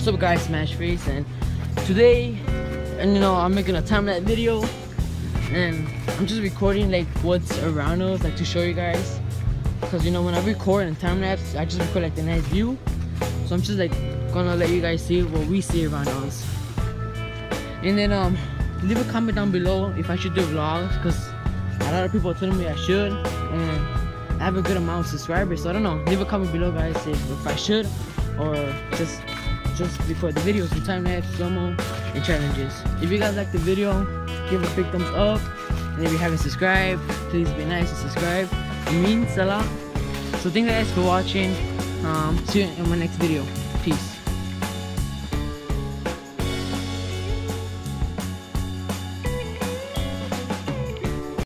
What's up guys, Smash Face, and today, I'm making a time-lapse video, and I'm just recording like what's around us, like to show you guys, because when I record in time-lapse, I just record like the nice view. So I'm just like gonna let you guys see what we see around us. And then leave a comment down below if I should do vlogs, because a lot of people are telling me I should, and I have a good amount of subscribers, so I don't know. Leave a comment below guys if I should, or just record the videos with time-lapse, slow-mo, and challenges. If you guys like the video, give a big thumbs up, and if you haven't subscribed, please be nice and subscribe. It means a lot. So thank you guys for watching. See you in my next video. Peace.